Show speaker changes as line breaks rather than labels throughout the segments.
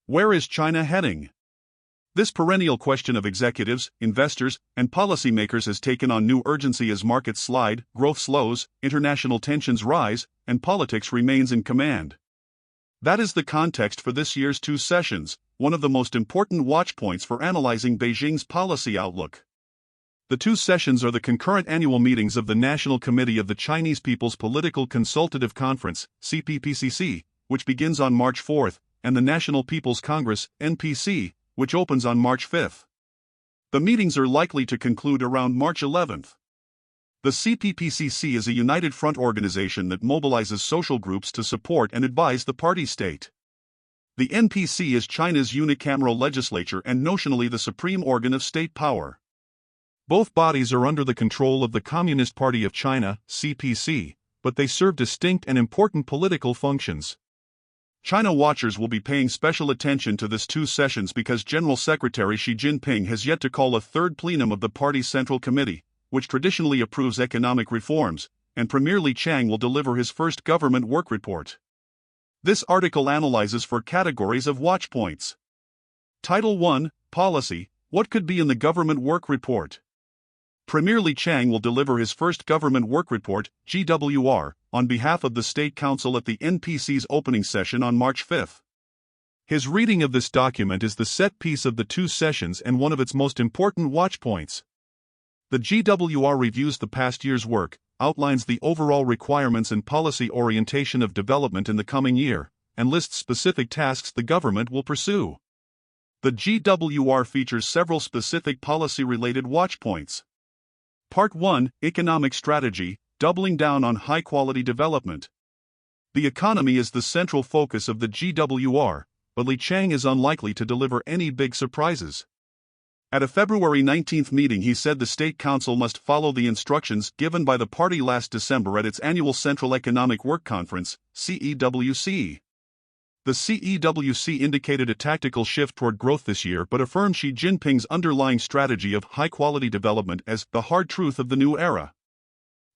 Where is China heading? This perennial question of executives, investors, and policymakers has taken on new urgency as markets slide, growth slows, international tensions rise, and politics remains in command. That is the context for this year's two sessions, one of the most important watch points for analyzing Beijing's policy outlook. The two sessions are the concurrent annual meetings of the National Committee of the Chinese People's Political Consultative Conference, CPPCC, which begins on March 4, and the National People's Congress, NPC, which opens on March 5. The meetings are likely to conclude around March 11. The CPPCC is a united front organization that mobilizes social groups to support and advise the party state. The NPC is China's unicameral legislature and notionally the supreme organ of state power. Both bodies are under the control of the Communist Party of China, CPC, but they serve distinct and important political functions. China watchers will be paying special attention to this two sessions because General Secretary Xi Jinping has yet to call a third plenum of the party's Central Committee, which traditionally approves economic reforms, and Premier Li Qiang will deliver his first government work report. This article analyzes four categories of watch points. Title 1, Policy, what could be in the government work report? Premier Li Qiang will deliver his first government work report, GWR, on behalf of the State Council at the NPC's opening session on March 5. His reading of this document is the set piece of the two sessions and one of its most important watch points. The GWR reviews the past year's work, outlines the overall requirements and policy orientation of development in the coming year, and lists specific tasks the government will pursue. The GWR features several specific policy-related watch points. Part 1, Economic Strategy, doubling down on high-quality development. The economy is the central focus of the GWR, but Li Qiang is unlikely to deliver any big surprises. At a February 19 meeting he said the State Council must follow the instructions given by the party last December at its annual Central Economic Work Conference, CEWC. The CEWC indicated a tactical shift toward growth this year but affirmed Xi Jinping's underlying strategy of high-quality development as the hard truth of the new era.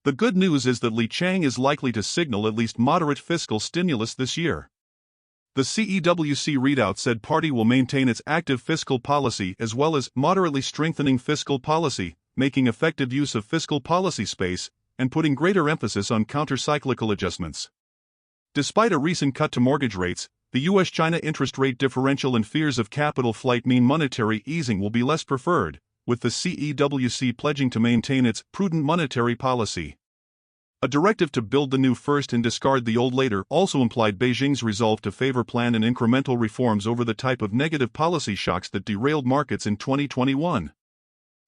The good news is that Li Qiang is likely to signal at least moderate fiscal stimulus this year. The CEWC readout said party will maintain its active fiscal policy as well as moderately strengthening fiscal policy, making effective use of fiscal policy space, and putting greater emphasis on counter-cyclical adjustments. Despite a recent cut to mortgage rates, the US-China interest rate differential and fears of capital flight mean monetary easing will be less preferred, with the CEWC pledging to maintain its prudent monetary policy. A directive to build the new first and discard the old later also implied Beijing's resolve to favor planned and incremental reforms over the type of negative policy shocks that derailed markets in 2021.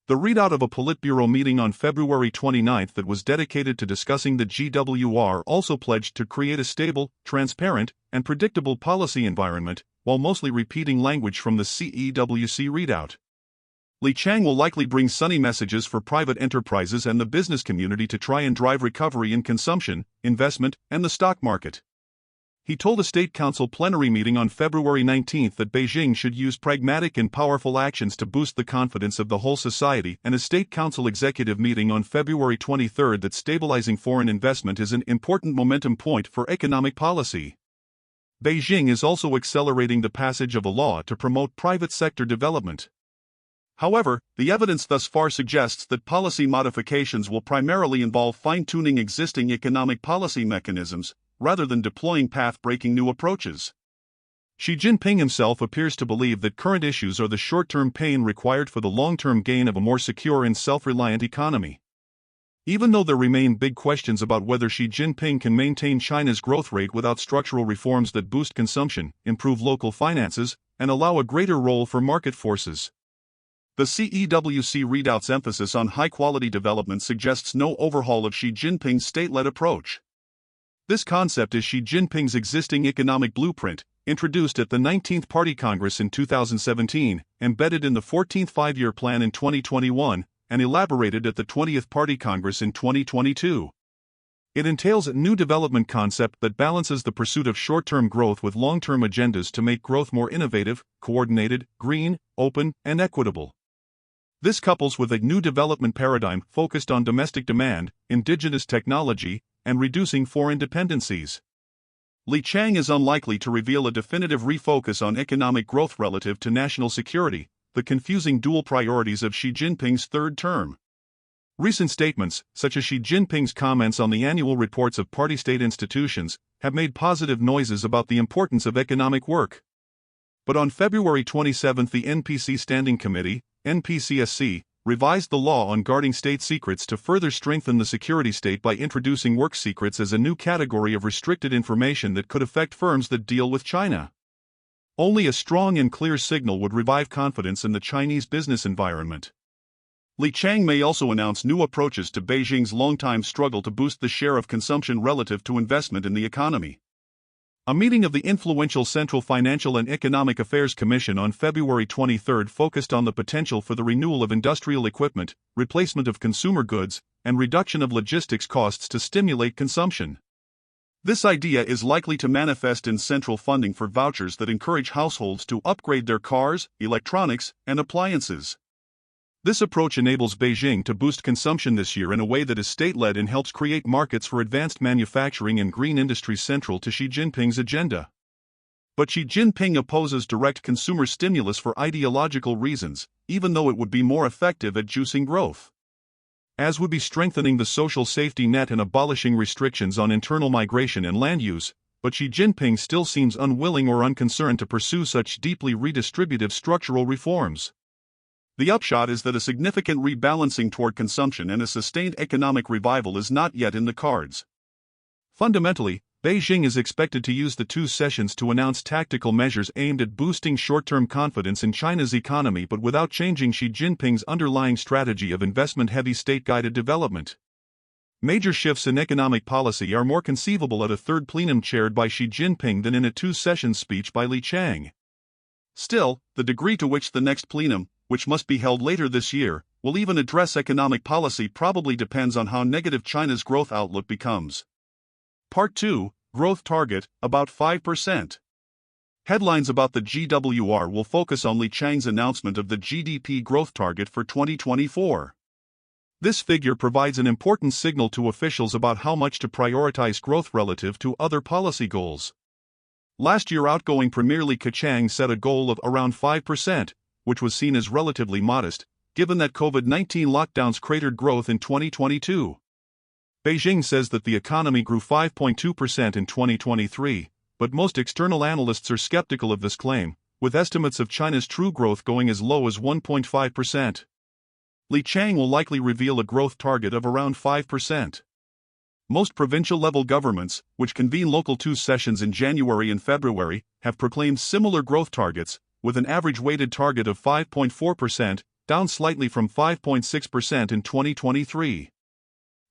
The readout of a Politburo meeting on February 29 that was dedicated to discussing the GWR also pledged to create a stable, transparent, and predictable policy environment, while mostly repeating language from the CEWC readout. Li Qiang will likely bring sunny messages for private enterprises and the business community to try and drive recovery in consumption, investment, and the stock market. He told a State Council plenary meeting on February 19 that Beijing should use pragmatic and powerful actions to boost the confidence of the whole society, and a State Council executive meeting on February 23 that stabilizing foreign investment is an important momentum point for economic policy. Beijing is also accelerating the passage of a law to promote private sector development. However, the evidence thus far suggests that policy modifications will primarily involve fine-tuning existing economic policy mechanisms, rather than deploying path-breaking new approaches. Xi Jinping himself appears to believe that current issues are the short-term pain required for the long-term gain of a more secure and self-reliant economy. Even though there remain big questions about whether Xi Jinping can maintain China's growth rate without structural reforms that boost consumption, improve local finances, and allow a greater role for market forces. The CEWC readout's emphasis on high-quality development suggests no overhaul of Xi Jinping's state-led approach. This concept is Xi Jinping's existing economic blueprint, introduced at the 19th Party Congress in 2017, embedded in the 14th Five-Year Plan in 2021, and elaborated at the 20th Party Congress in 2022. It entails a new development concept that balances the pursuit of short-term growth with long-term agendas to make growth more innovative, coordinated, green, open, and equitable. This couples with a new development paradigm focused on domestic demand, indigenous technology, and reducing foreign dependencies. Li Qiang is unlikely to reveal a definitive refocus on economic growth relative to national security, the confusing dual priorities of Xi Jinping's third term. Recent statements, such as Xi Jinping's comments on the annual reports of party-state institutions, have made positive noises about the importance of economic work. But on February 27 the NPC Standing Committee, NPCSC, revised the law on guarding state secrets to further strengthen the security state by introducing work secrets as a new category of restricted information that could affect firms that deal with China. Only a strong and clear signal would revive confidence in the Chinese business environment. Li Qiang may also announce new approaches to Beijing's longtime struggle to boost the share of consumption relative to investment in the economy. A meeting of the influential Central Financial and Economic Affairs Commission on February 23 focused on the potential for the renewal of industrial equipment, replacement of consumer goods, and reduction of logistics costs to stimulate consumption. This idea is likely to manifest in central funding for vouchers that encourage households to upgrade their cars, electronics, and appliances. This approach enables Beijing to boost consumption this year in a way that is state-led and helps create markets for advanced manufacturing and green industries central to Xi Jinping's agenda. But Xi Jinping opposes direct consumer stimulus for ideological reasons, even though it would be more effective at juicing growth. As would be strengthening the social safety net and abolishing restrictions on internal migration and land use, but Xi Jinping still seems unwilling or unconcerned to pursue such deeply redistributive structural reforms. The upshot is that a significant rebalancing toward consumption and a sustained economic revival is not yet in the cards. Fundamentally, Beijing is expected to use the two sessions to announce tactical measures aimed at boosting short-term confidence in China's economy but without changing Xi Jinping's underlying strategy of investment-heavy state-guided development. Major shifts in economic policy are more conceivable at a third plenum chaired by Xi Jinping than in a two-sessions speech by Li Qiang. Still, the degree to which the next plenum, which must be held later this year, will even address economic policy probably depends on how negative China's growth outlook becomes. Part 2, Growth Target, about 5%. Headlines about the GWR will focus on Li Qiang's announcement of the GDP growth target for 2024. This figure provides an important signal to officials about how much to prioritize growth relative to other policy goals. Last year outgoing Premier Li Keqiang set a goal of around 5%, which was seen as relatively modest, given that COVID-19 lockdowns cratered growth in 2022. Beijing says that the economy grew 5.2% in 2023, but most external analysts are skeptical of this claim, with estimates of China's true growth going as low as 1.5%. Li Qiang will likely reveal a growth target of around 5%. Most provincial-level governments, which convene local two sessions in January and February, have proclaimed similar growth targets, with an average weighted target of 5.4%, down slightly from 5.6% in 2023.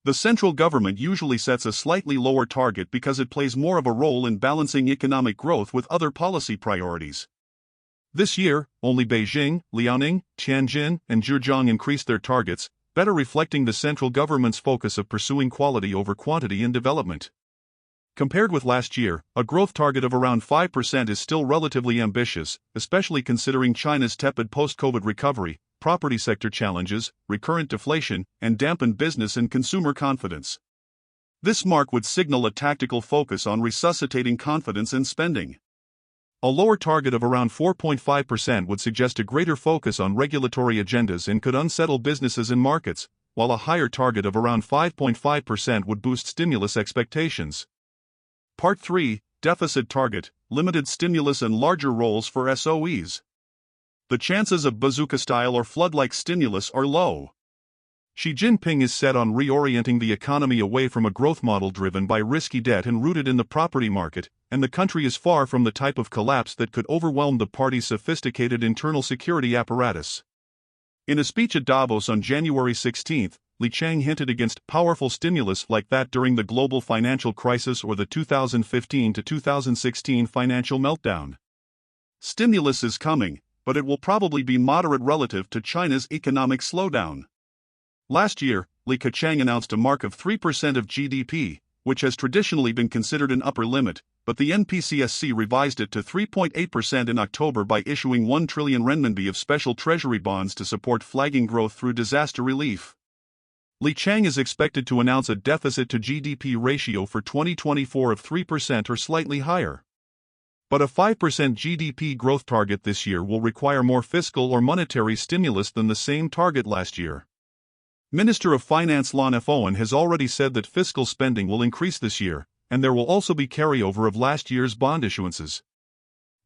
The central government usually sets a slightly lower target because it plays more of a role in balancing economic growth with other policy priorities. This year, only Beijing, Liaoning, Tianjin, and Zhejiang increased their targets, better reflecting the central government's focus of pursuing quality over quantity in development. Compared with last year, a growth target of around 5% is still relatively ambitious, especially considering China's tepid post-COVID recovery, property sector challenges, recurrent deflation, and dampened business and consumer confidence. This mark would signal a tactical focus on resuscitating confidence and spending. A lower target of around 4.5% would suggest a greater focus on regulatory agendas and could unsettle businesses and markets, while a higher target of around 5.5% would boost stimulus expectations. Part 3, Deficit Target, Limited Stimulus and Larger Roles for SOEs. The chances of bazooka-style or flood-like stimulus are low. Xi Jinping is set on reorienting the economy away from a growth model driven by risky debt and rooted in the property market, and the country is far from the type of collapse that could overwhelm the party's sophisticated internal security apparatus. In a speech at Davos on January 16, Li Qiang hinted against powerful stimulus like that during the global financial crisis or the 2015 to 2016 financial meltdown. Stimulus is coming, but it will probably be moderate relative to China's economic slowdown. Last year, Li Keqiang announced a mark of 3% of GDP, which has traditionally been considered an upper limit, but the NPCSC revised it to 3.8% in October by issuing 1 trillion renminbi of special treasury bonds to support flagging growth through disaster relief. Li Qiang is expected to announce a deficit-to-GDP ratio for 2024 of 3% or slightly higher. But a 5% GDP growth target this year will require more fiscal or monetary stimulus than the same target last year. Minister of Finance Lan Fowen has already said that fiscal spending will increase this year, and there will also be carryover of last year's bond issuances.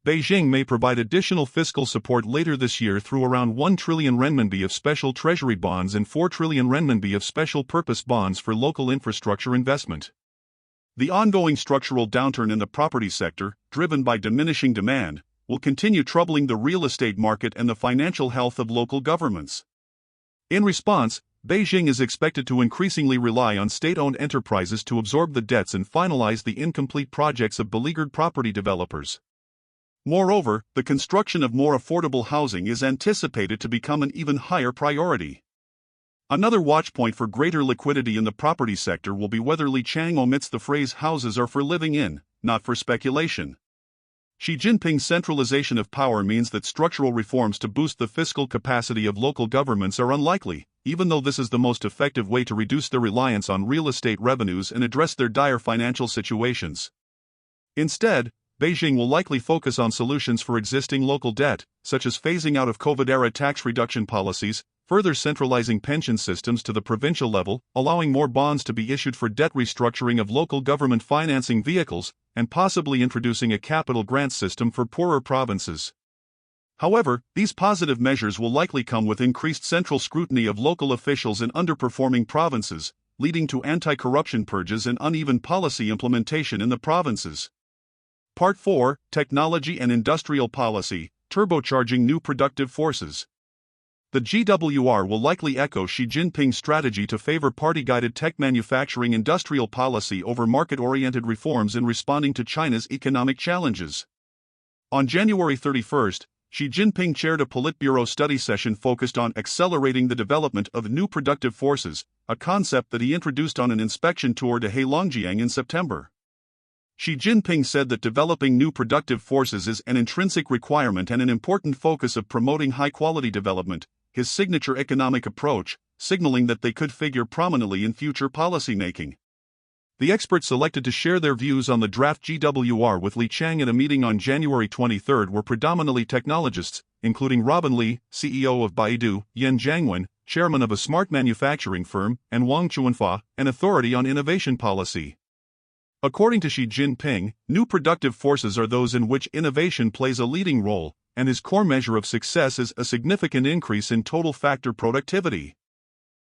Beijing may provide additional fiscal support later this year through around 1 trillion renminbi of special treasury bonds and 4 trillion renminbi of special purpose bonds for local infrastructure investment. The ongoing structural downturn in the property sector, driven by diminishing demand, will continue troubling the real estate market and the financial health of local governments. In response, Beijing is expected to increasingly rely on state-owned enterprises to absorb the debts and finalize the incomplete projects of beleaguered property developers. Moreover, the construction of more affordable housing is anticipated to become an even higher priority. Another watchpoint for greater liquidity in the property sector will be whether Li Qiang omits the phrase "houses are for living in, not for speculation." Xi Jinping's centralization of power means that structural reforms to boost the fiscal capacity of local governments are unlikely, even though this is the most effective way to reduce their reliance on real estate revenues and address their dire financial situations. Instead, Beijing will likely focus on solutions for existing local debt, such as phasing out of COVID-era tax reduction policies, further centralizing pension systems to the provincial level, allowing more bonds to be issued for debt restructuring of local government financing vehicles, and possibly introducing a capital grant system for poorer provinces. However, these positive measures will likely come with increased central scrutiny of local officials in underperforming provinces, leading to anti-corruption purges and uneven policy implementation in the provinces. Part 4, Technology and Industrial Policy, Turbocharging New Productive Forces. The GWR will likely echo Xi Jinping's strategy to favor party-guided tech manufacturing industrial policy over market-oriented reforms in responding to China's economic challenges. On January 31st, Xi Jinping chaired a Politburo study session focused on accelerating the development of new productive forces, a concept that he introduced on an inspection tour to Heilongjiang in September. Xi Jinping said that developing new productive forces is an intrinsic requirement and an important focus of promoting high-quality development, his signature economic approach, signaling that they could figure prominently in future policymaking. The experts selected to share their views on the draft GWR with Li Qiang at a meeting on January 23 were predominantly technologists, including Robin Li, CEO of Baidu, Yan Zhangwen, chairman of a smart manufacturing firm, and Wang Chuanfa, an authority on innovation policy. According to Xi Jinping, new productive forces are those in which innovation plays a leading role, and his core measure of success is a significant increase in total factor productivity.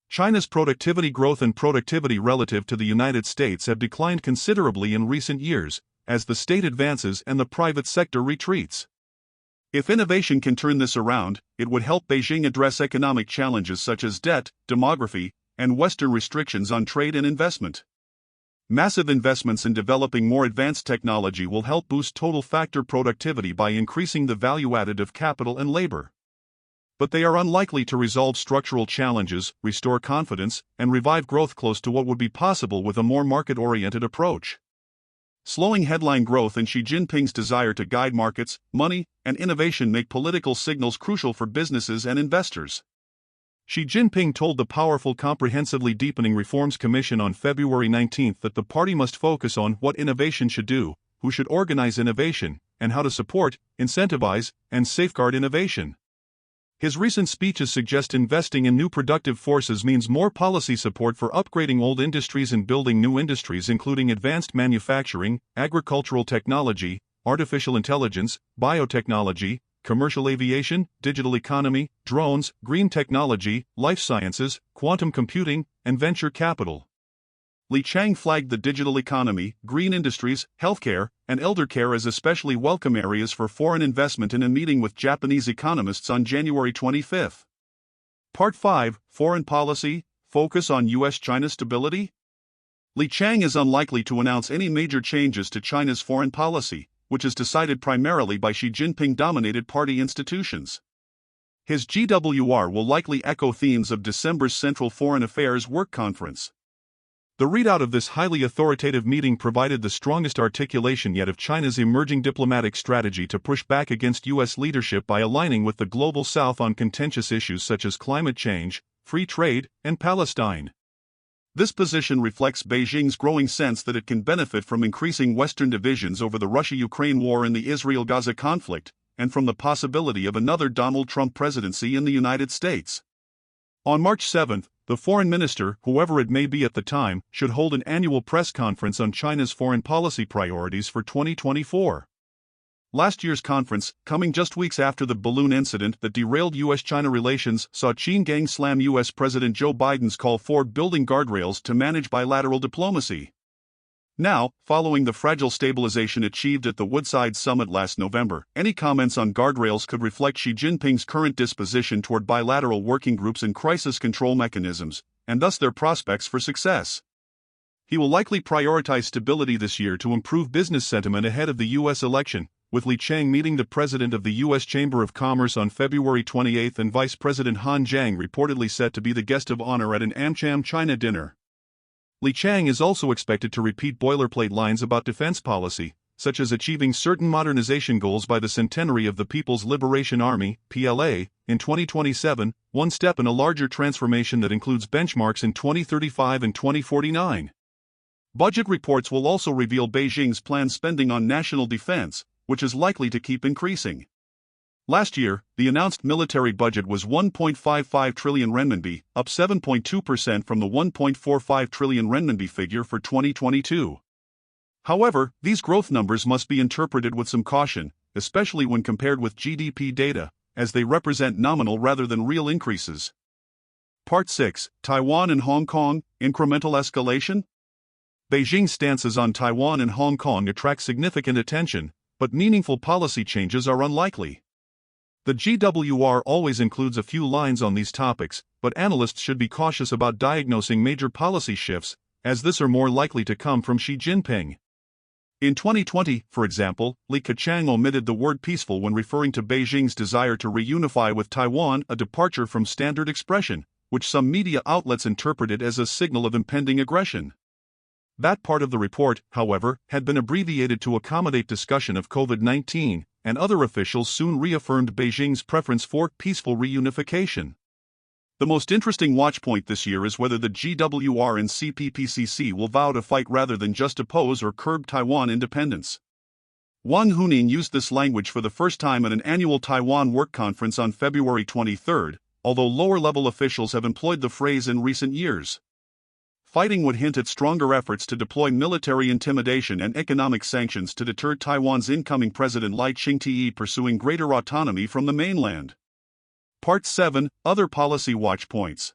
China's productivity growth and productivity relative to the United States have declined considerably in recent years, as the state advances and the private sector retreats. If innovation can turn this around, it would help Beijing address economic challenges such as debt, demography, and Western restrictions on trade and investment. Massive investments in developing more advanced technology will help boost total factor productivity by increasing the value added of capital and labor. But they are unlikely to resolve structural challenges, restore confidence, and revive growth close to what would be possible with a more market-oriented approach. Slowing headline growth and Xi Jinping's desire to guide markets, money, and innovation make political signals crucial for businesses and investors. Xi Jinping told the powerful Comprehensively Deepening Reforms Commission on February 19 that the party must focus on what innovation should do, who should organize innovation, and how to support, incentivize, and safeguard innovation. His recent speeches suggest investing in new productive forces means more policy support for upgrading old industries and building new industries including advanced manufacturing, agricultural technology, artificial intelligence, biotechnology, commercial aviation, digital economy, drones, green technology, life sciences, quantum computing, and venture capital. Li Qiang flagged the digital economy, green industries, healthcare, and elder care as especially welcome areas for foreign investment in a meeting with Japanese economists on January 25. Part 5, Foreign Policy, Focus on U.S.-China Stability? Li Qiang is unlikely to announce any major changes to China's foreign policy, which is decided primarily by Xi Jinping-dominated party institutions. His GWR will likely echo themes of December's Central Foreign Affairs Work Conference. The readout of this highly authoritative meeting provided the strongest articulation yet of China's emerging diplomatic strategy to push back against U.S. leadership by aligning with the Global South on contentious issues such as climate change, free trade, and Palestine. This position reflects Beijing's growing sense that it can benefit from increasing Western divisions over the Russia-Ukraine war and the Israel-Gaza conflict, and from the possibility of another Donald Trump presidency in the United States. On March 7, the foreign minister, whoever it may be at the time, should hold an annual press conference on China's foreign policy priorities for 2024. Last year's conference, coming just weeks after the balloon incident that derailed U.S.-China relations, saw Qin slam U.S. President Joe Biden's call for building guardrails to manage bilateral diplomacy. Now, following the fragile stabilization achieved at the Woodside Summit last November, any comments on guardrails could reflect Xi Jinping's current disposition toward bilateral working groups and crisis control mechanisms, and thus their prospects for success. He will likely prioritize stability this year to improve business sentiment ahead of the U.S. election, with Li Qiang meeting the president of the U.S. Chamber of Commerce on February 28 and Vice President Han Zhang reportedly set to be the guest of honor at an AmCham China dinner. Li Qiang is also expected to repeat boilerplate lines about defense policy, such as achieving certain modernization goals by the centenary of the People's Liberation Army, PLA, in 2027, one step in a larger transformation that includes benchmarks in 2035 and 2049. Budget reports will also reveal Beijing's planned spending on national defense, which is likely to keep increasing. Last year, the announced military budget was 1.55 trillion renminbi, up 7.2% from the 1.45 trillion renminbi figure for 2022. However, these growth numbers must be interpreted with some caution, especially when compared with GDP data, as they represent nominal rather than real increases. Part 6, Taiwan and Hong Kong, Incremental Escalation? Beijing's stances on Taiwan and Hong Kong attract significant attention, but meaningful policy changes are unlikely. The GWR always includes a few lines on these topics, but analysts should be cautious about diagnosing major policy shifts, as this are more likely to come from Xi Jinping. In 2020, for example, Li Keqiang omitted the word peaceful when referring to Beijing's desire to reunify with Taiwan, a departure from standard expression, which some media outlets interpreted as a signal of impending aggression. That part of the report, however, had been abbreviated to accommodate discussion of COVID-19, and other officials soon reaffirmed Beijing's preference for peaceful reunification. The most interesting watchpoint this year is whether the GWR and CPPCC will vow to fight rather than just oppose or curb Taiwan independence. Wang Huning used this language for the first time at an annual Taiwan work conference on February 23, although lower-level officials have employed the phrase in recent years. Fighting would hint at stronger efforts to deploy military intimidation and economic sanctions to deter Taiwan's incoming president Lai Ching-te pursuing greater autonomy from the mainland. Part 7, Other Policy Watch Points.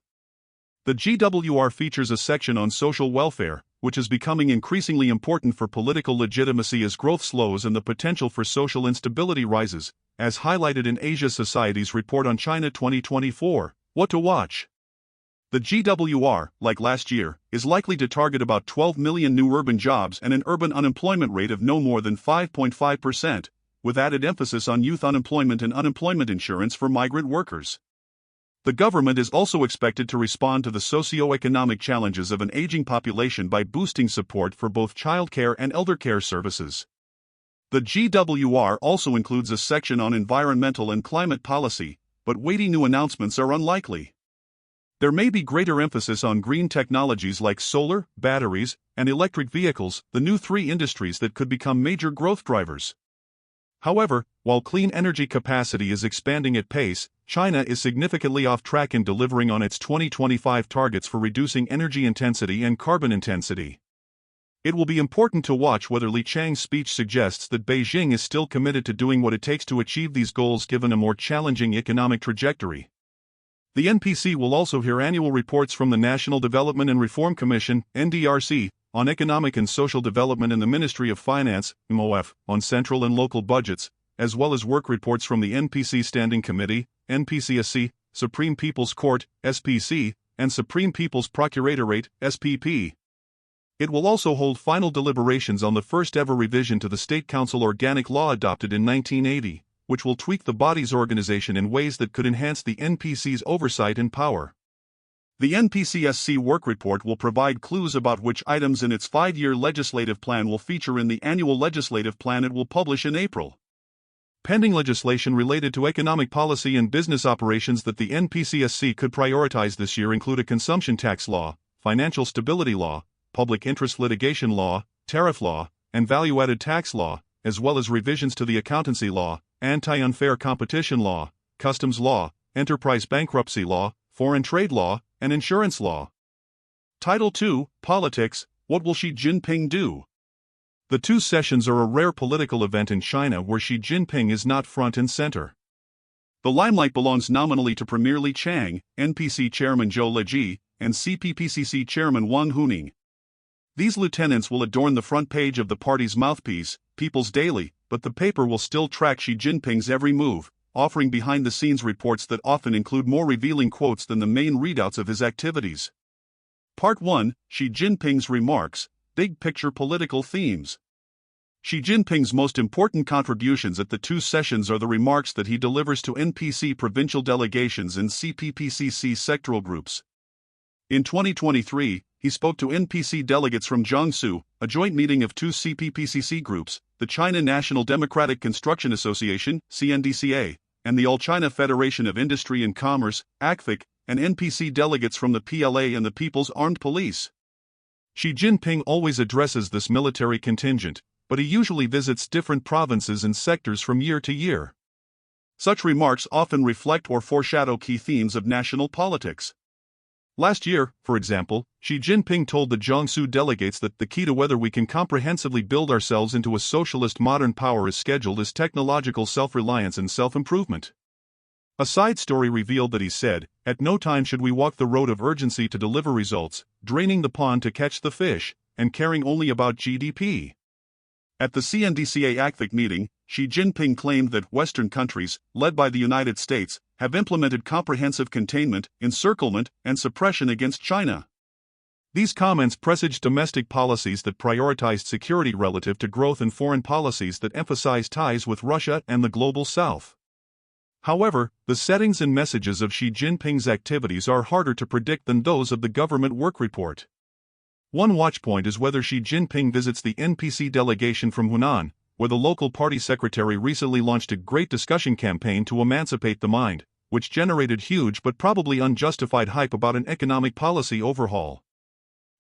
The GWR features a section on social welfare, which is becoming increasingly important for political legitimacy as growth slows and the potential for social instability rises, as highlighted in Asia Society's report on China 2024, What to Watch. The GWR, like last year, is likely to target about 12 million new urban jobs and an urban unemployment rate of no more than 5.5%, with added emphasis on youth unemployment and unemployment insurance for migrant workers. The government is also expected to respond to the socio-economic challenges of an aging population by boosting support for both childcare and eldercare services. The GWR also includes a section on environmental and climate policy, but weighty new announcements are unlikely. There may be greater emphasis on green technologies like solar, batteries, and electric vehicles, the new three industries that could become major growth drivers. However, while clean energy capacity is expanding at pace, China is significantly off track in delivering on its 2025 targets for reducing energy intensity and carbon intensity. It will be important to watch whether Li Qiang's speech suggests that Beijing is still committed to doing what it takes to achieve these goals given a more challenging economic trajectory. The NPC will also hear annual reports from the National Development and Reform Commission, NDRC, on economic and social development and the Ministry of Finance, MOF, on central and local budgets, as well as work reports from the NPC Standing Committee, NPCSC, Supreme People's Court, SPC, and Supreme People's Procuratorate, SPP. It will also hold final deliberations on the first-ever revision to the State Council Organic Law adopted in 1980, which will tweak the body's organization in ways that could enhance the NPC's oversight and power. The NPCSC work report will provide clues about which items in its 5-year legislative plan will feature in the annual legislative plan it will publish in April. Pending legislation related to economic policy and business operations that the NPCSC could prioritize this year include a consumption tax law, financial stability law, public interest litigation law, tariff law, and value-added tax law, as well as revisions to the accountancy law, anti-unfair competition law, customs law, enterprise bankruptcy law, foreign trade law, and insurance law. Title 2, Politics, What Will Xi Jinping Do? The two sessions are a rare political event in China where Xi Jinping is not front and center. The limelight belongs nominally to Premier Li Qiang, NPC Chairman Zhou Leji, and CPPCC Chairman Wang Huning. These lieutenants will adorn the front page of the party's mouthpiece, People's Daily, but the paper will still track Xi Jinping's every move, offering behind-the-scenes reports that often include more revealing quotes than the main readouts of his activities. Part 1, Xi Jinping's Remarks, Big Picture Political Themes. Xi Jinping's most important contributions at the two sessions are the remarks that he delivers to NPC provincial delegations and CPPCC sectoral groups. In 2023, he spoke to NPC delegates from Jiangsu, a joint meeting of two CPPCC groups, the China National Democratic Construction Association, CNDCA, and the All China Federation of Industry and Commerce, ACFIC, and NPC delegates from the PLA and the People's Armed Police. Xi Jinping always addresses this military contingent, but he usually visits different provinces and sectors from year to year. Such remarks often reflect or foreshadow key themes of national politics. Last year, for example, Xi Jinping told the Jiangsu delegates that the key to whether we can comprehensively build ourselves into a socialist modern power as scheduled is technological self-reliance and self-improvement. A side story revealed that he said, "At no time should we walk the road of urgency to deliver results, draining the pond to catch the fish, and caring only about GDP." At the CNDCA ACFIC meeting, Xi Jinping claimed that Western countries, led by the United States, have implemented comprehensive containment, encirclement, and suppression against China. These comments presaged domestic policies that prioritized security relative to growth and foreign policies that emphasized ties with Russia and the global South. However, the settings and messages of Xi Jinping's activities are harder to predict than those of the government work report. One watchpoint is whether Xi Jinping visits the NPC delegation from Hunan, where the local party secretary recently launched a great discussion campaign to emancipate the mind, which generated huge but probably unjustified hype about an economic policy overhaul.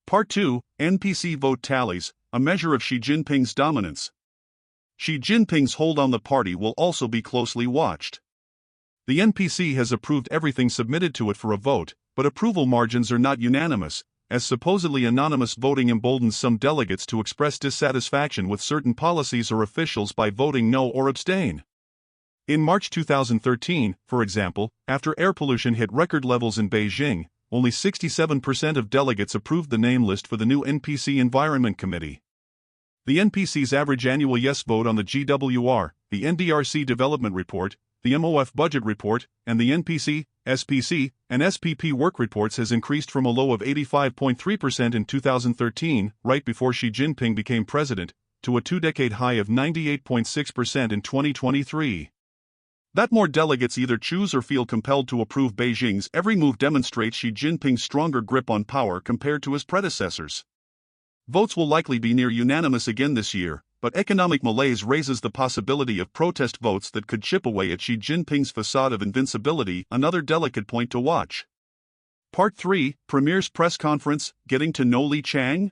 Part 2, NPC Vote Tallies, a measure of Xi Jinping's dominance. Xi Jinping's hold on the party will also be closely watched. The NPC has approved everything submitted to it for a vote, but approval margins are not unanimous, as supposedly anonymous voting emboldens some delegates to express dissatisfaction with certain policies or officials by voting no or abstain. In March 2013, for example, after air pollution hit record levels in Beijing, only 67% of delegates approved the name list for the new NPC Environment Committee. The NPC's average annual yes vote on the GWR, the NDRC Development Report, the MOF Budget Report, and the NPC, SPC, and SPP work reports has increased from a low of 85.3% in 2013, right before Xi Jinping became president, to a two-decade high of 98.6% in 2023. That more delegates either choose or feel compelled to approve Beijing's every move demonstrates Xi Jinping's stronger grip on power compared to his predecessors. Votes will likely be near unanimous again this year, but economic malaise raises the possibility of protest votes that could chip away at Xi Jinping's facade of invincibility, another delicate point to watch. Part 3, Premier's Press Conference, Getting to Know Li Qiang?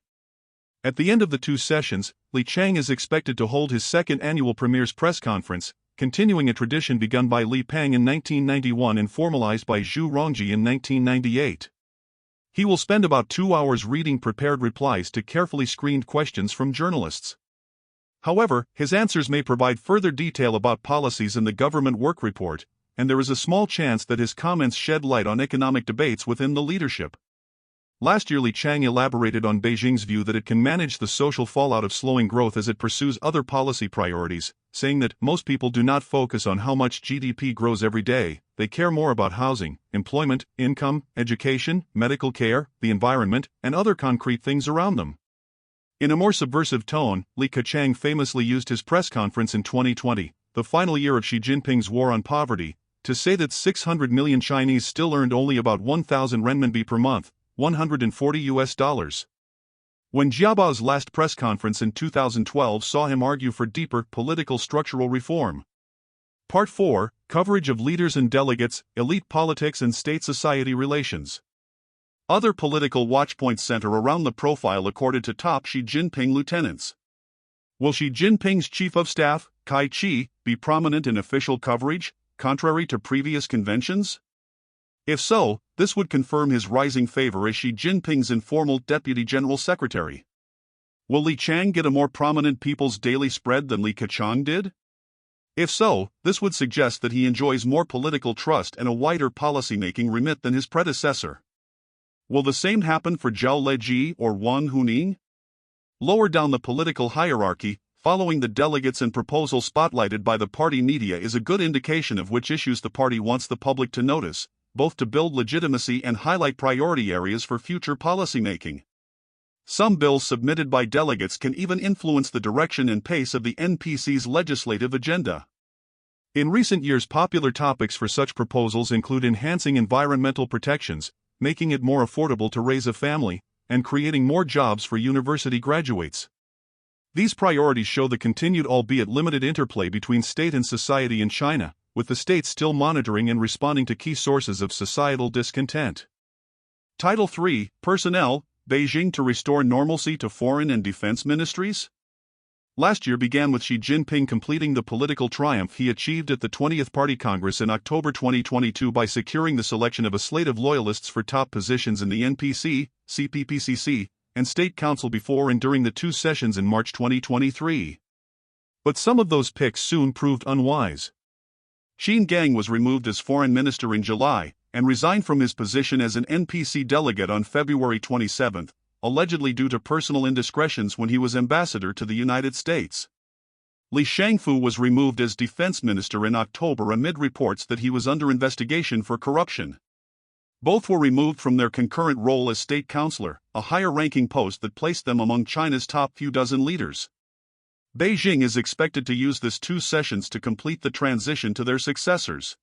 At the end of the two sessions, Li Qiang is expected to hold his second annual Premier's Press Conference, continuing a tradition begun by Li Peng in 1991 and formalized by Zhu Rongji in 1998. He will spend about 2 hours reading prepared replies to carefully screened questions from journalists. However, his answers may provide further detail about policies in the government work report, and there is a small chance that his comments shed light on economic debates within the leadership. Last year Li Qiang elaborated on Beijing's view that it can manage the social fallout of slowing growth as it pursues other policy priorities, saying that most people do not focus on how much GDP grows every day, they care more about housing, employment, income, education, medical care, the environment, and other concrete things around them. In a more subversive tone, Li Keqiang famously used his press conference in 2020, the final year of Xi Jinping's war on poverty, to say that 600 million Chinese still earned only about 1,000 renminbi per month, $140. When Xiaobao's last press conference in 2012 saw him argue for deeper political structural reform. Part 4, Coverage of Leaders and Delegates, Elite Politics and State-Society Relations. Other political watchpoints center around the profile accorded to top Xi Jinping lieutenants. Will Xi Jinping's chief of staff, Kai Chi, be prominent in official coverage, contrary to previous conventions? If so, this would confirm his rising favor as Xi Jinping's informal deputy general secretary. Will Li Qiang get a more prominent People's Daily spread than Li Keqiang did? If so, this would suggest that he enjoys more political trust and a wider policymaking remit than his predecessor. Will the same happen for Zhao Leji or Wang Huning? Lower down the political hierarchy, following the delegates and proposals spotlighted by the party media is a good indication of which issues the party wants the public to notice, both to build legitimacy and highlight priority areas for future policymaking. Some bills submitted by delegates can even influence the direction and pace of the NPC's legislative agenda. In recent years, popular topics for such proposals include enhancing environmental protections, making it more affordable to raise a family, and creating more jobs for university graduates. These priorities show the continued albeit limited interplay between state and society in China, with the state still monitoring and responding to key sources of societal discontent. Title 3, Personnel, Beijing to restore normalcy to foreign and defense ministries? Last year began with Xi Jinping completing the political triumph he achieved at the 20th Party Congress in October 2022 by securing the selection of a slate of loyalists for top positions in the NPC, CPPCC, and State Council before and during the two sessions in March 2023. But some of those picks soon proved unwise. Qin Gang was removed as foreign minister in July, and resigned from his position as an NPC delegate on February 27, allegedly due to personal indiscretions when he was ambassador to the United States. Li Shangfu was removed as defense minister in October amid reports that he was under investigation for corruption. Both were removed from their concurrent role as state counselor, a higher-ranking post that placed them among China's top few dozen leaders. Beijing is expected to use this two sessions to complete the transition to their successors.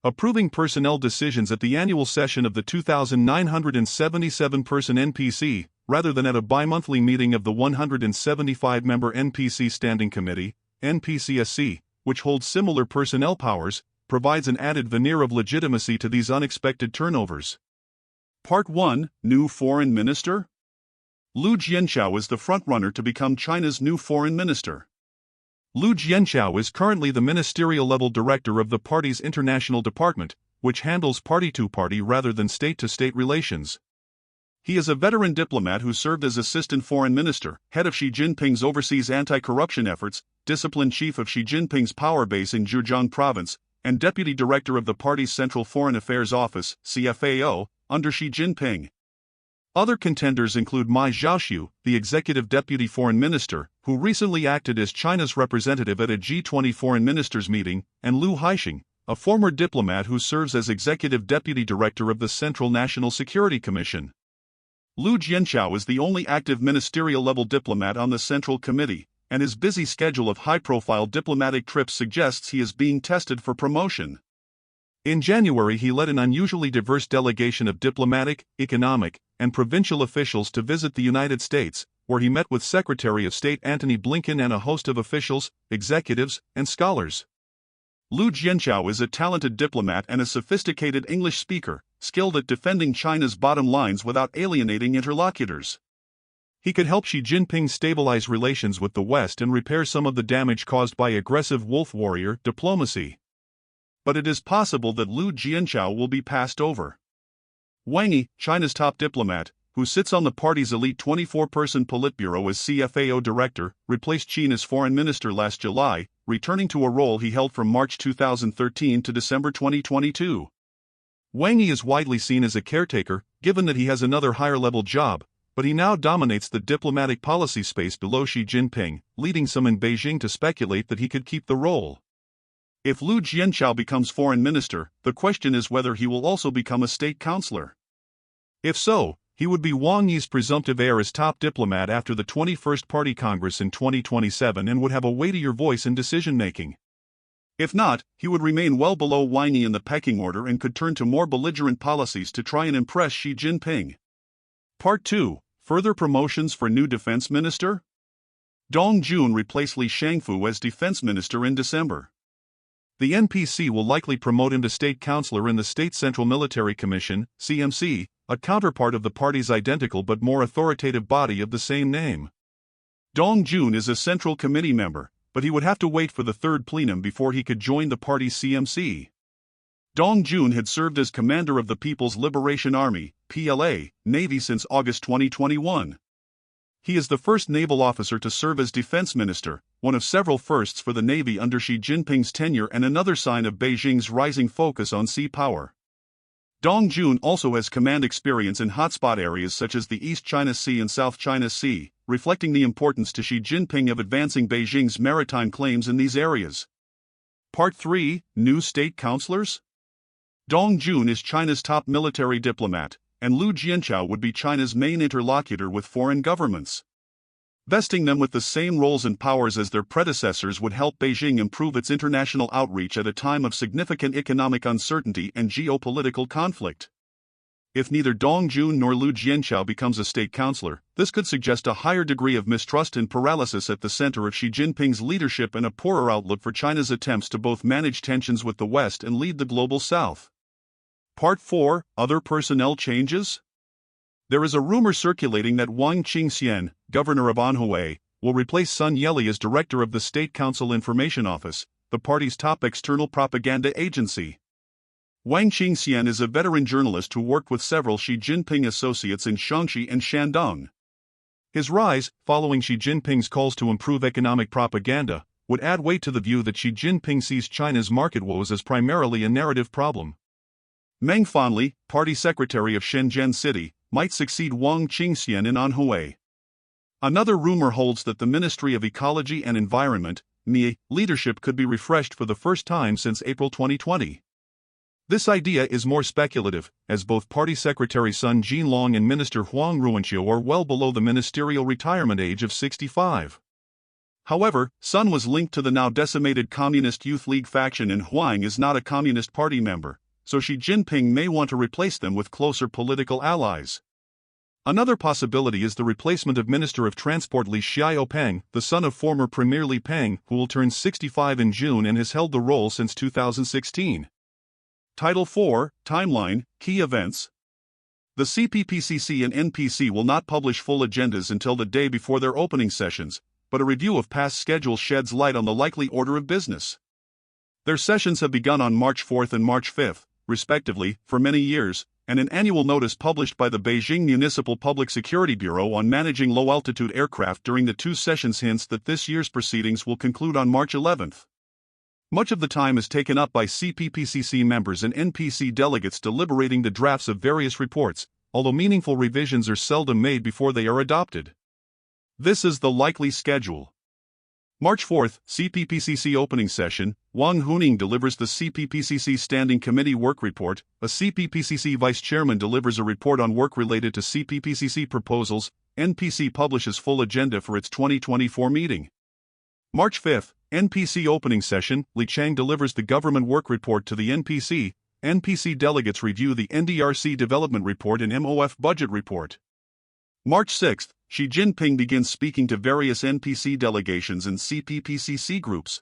Approving personnel decisions at the annual session of the 2,977-person NPC, rather than at a bi-monthly meeting of the 175-member NPC Standing Committee, NPCSC, which holds similar personnel powers, provides an added veneer of legitimacy to these unexpected turnovers. Part 1, New Foreign Minister? Lu Jianchao is the frontrunner to become China's new foreign minister. Lu Jianchao is currently the ministerial-level director of the party's international department, which handles party-to-party rather than state-to-state relations. He is a veteran diplomat who served as assistant foreign minister, head of Xi Jinping's overseas anti-corruption efforts, discipline chief of Xi Jinping's power base in Zhejiang province, and deputy director of the party's Central Foreign Affairs Office, CFAO, under Xi Jinping. Other contenders include Mai Zhaoxiu, the executive deputy foreign minister, who recently acted as China's representative at a G20 foreign ministers meeting, and Liu Haixing, a former diplomat who serves as executive deputy director of the Central National Security Commission. Lu Jianchao is the only active ministerial-level diplomat on the Central Committee, and his busy schedule of high-profile diplomatic trips suggests he is being tested for promotion. In January, he led an unusually diverse delegation of diplomatic, economic, and provincial officials to visit the United States, where he met with Secretary of State Antony Blinken and a host of officials, executives, and scholars. Lu Jianchao is a talented diplomat and a sophisticated English speaker, skilled at defending China's bottom lines without alienating interlocutors. He could help Xi Jinping stabilize relations with the West and repair some of the damage caused by aggressive wolf warrior diplomacy. But it is possible that Lu Jianchao will be passed over. Wang Yi, China's top diplomat, who sits on the party's elite 24-person Politburo as CFAO director, replaced Qin as foreign minister last July, returning to a role he held from March 2013 to December 2022. Wang Yi is widely seen as a caretaker, given that he has another higher-level job, but he now dominates the diplomatic policy space below Xi Jinping, leading some in Beijing to speculate that he could keep the role. If Lu Jianchao becomes foreign minister, the question is whether he will also become a state counselor. If so, he would be Wang Yi's presumptive heir as top diplomat after the 21st Party Congress in 2027 and would have a weightier voice in decision-making. If not, he would remain well below Wang Yi in the pecking order and could turn to more belligerent policies to try and impress Xi Jinping. Part 2, Further Promotions for New Defense Minister? Dong Jun replaced Li Shangfu as defense minister in December. The NPC will likely promote him to state counselor in the State Central Military Commission, CMC, a counterpart of the party's identical but more authoritative body of the same name. Dong Jun is a Central Committee member, but he would have to wait for the third plenum before he could join the party's CMC. Dong Jun had served as commander of the People's Liberation Army, PLA, Navy since August 2021. He is the first naval officer to serve as defense minister, one of several firsts for the Navy under Xi Jinping's tenure and another sign of Beijing's rising focus on sea power. Dong Jun also has command experience in hotspot areas such as the East China Sea and South China Sea, reflecting the importance to Xi Jinping of advancing Beijing's maritime claims in these areas. Part 3: New State Counselors? Dong Jun is China's top military diplomat, and Liu Jianchao would be China's main interlocutor with foreign governments. Vesting them with the same roles and powers as their predecessors would help Beijing improve its international outreach at a time of significant economic uncertainty and geopolitical conflict. If neither Dong Jun nor Liu Jianchao becomes a state counselor, this could suggest a higher degree of mistrust and paralysis at the center of Xi Jinping's leadership and a poorer outlook for China's attempts to both manage tensions with the West and lead the global South. Part 4: Other personnel changes? There is a rumor circulating that Wang Qingxian, governor of Anhui, will replace Sun Yeli as director of the State Council Information Office, the party's top external propaganda agency. Wang Qingxian is a veteran journalist who worked with several Xi Jinping associates in Shaanxi and Shandong. His rise, following Xi Jinping's calls to improve economic propaganda, would add weight to the view that Xi Jinping sees China's market woes as primarily a narrative problem. Meng Fanli, party secretary of Shenzhen City, might succeed Wang Qingxian in Anhui. Another rumor holds that the Ministry of Ecology and Environment, MIE, leadership could be refreshed for the first time since April 2020. This idea is more speculative, as both Party Secretary Sun Jinlong and Minister Huang Ruanqiu are well below the ministerial retirement age of 65. However, Sun was linked to the now decimated Communist Youth League faction and Huang is not a Communist Party member, so Xi Jinping may want to replace them with closer political allies. Another possibility is the replacement of Minister of Transport Li Xiaopeng, the son of former Premier Li Peng, who will turn 65 in June and has held the role since 2016. Title 4: Timeline, Key Events. The CPPCC and NPC will not publish full agendas until the day before their opening sessions, but a review of past schedules sheds light on the likely order of business. Their sessions have begun on March 4th and March 5th, respectively, for many years, and an annual notice published by the Beijing Municipal Public Security Bureau on managing low-altitude aircraft during the two sessions hints that this year's proceedings will conclude on March 11th. Much of the time is taken up by CPPCC members and NPC delegates deliberating the drafts of various reports, although meaningful revisions are seldom made before they are adopted. This is the likely schedule. March 4th, CPPCC opening session, Wang Huning delivers the CPPCC Standing Committee Work Report, a CPPCC Vice Chairman delivers a report on work related to CPPCC proposals, NPC publishes full agenda for its 2024 meeting. March 5th, NPC opening session, Li Chang delivers the Government Work Report to the NPC, NPC delegates review the NDRC Development Report and MOF Budget Report. March 6th, Xi Jinping begins speaking to various NPC delegations and CPPCC groups.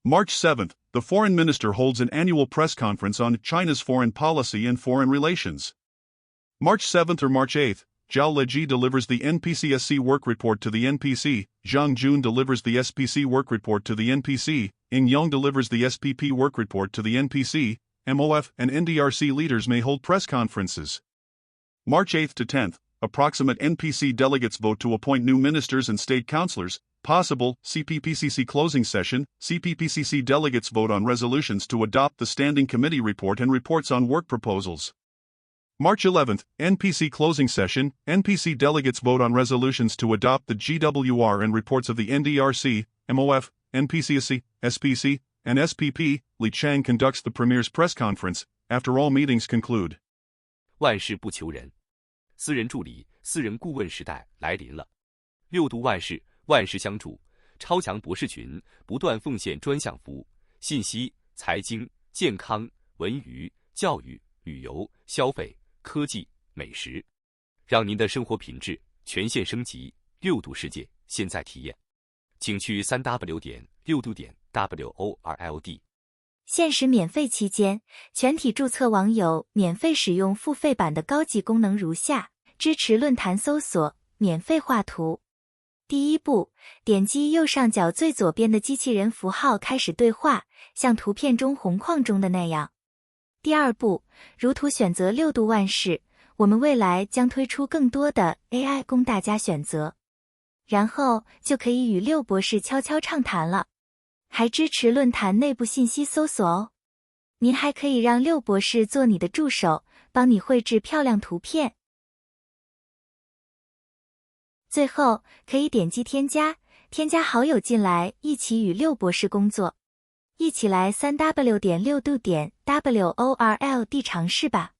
March 7th, the Foreign Minister holds an annual press conference on China's foreign policy and foreign relations. March 7th or March 8th, Zhao Leji delivers the NPCSC Work Report to the NPC, Zhang Jun delivers the SPC Work Report to the NPC, Ing Yang delivers the SPP Work Report to the NPC, MOF and NDRC leaders may hold press conferences. March 8th to 10th, approximate NPC delegates vote to appoint new ministers and state councillors. Possible CPPCC closing session, CPPCC delegates vote on resolutions to adopt the Standing Committee report and reports on work proposals. March 11th, NPC closing session, NPC delegates vote on resolutions to adopt the GWR and reports of the NDRC, MOF, NPCSC, SPC, and SPP. Li Chang conducts the Premier's press conference, after all meetings conclude.
万事不求人，私人助理、私人顾问时代来临了。六度万事，万事相助，超强博士群不断奉献专项服务，信息、财经、健康、文娱、教育、旅游、消费、科技、美食，让您的生活品质全线升级。六度世界现在体验，请去3W.6度.WORLD。
限时免费期间，全体注册网友免费使用付费版的高级功能如下：支持论坛搜索，免费画图。第一步，点击右上角最左边的机器人符号开始对话，像图片中红框中的那样。第二步，如图选择6度万事，我们未来将推出更多的 AI 供大家选择。然后就可以与六博士悄悄畅谈了。还支持论坛内部信息搜索哦。您还可以让六博士做你的助手，帮你绘制漂亮图片。最后可以点击添加好友进来，一起与六博士工作。一起来 3w.6度.world 尝试吧。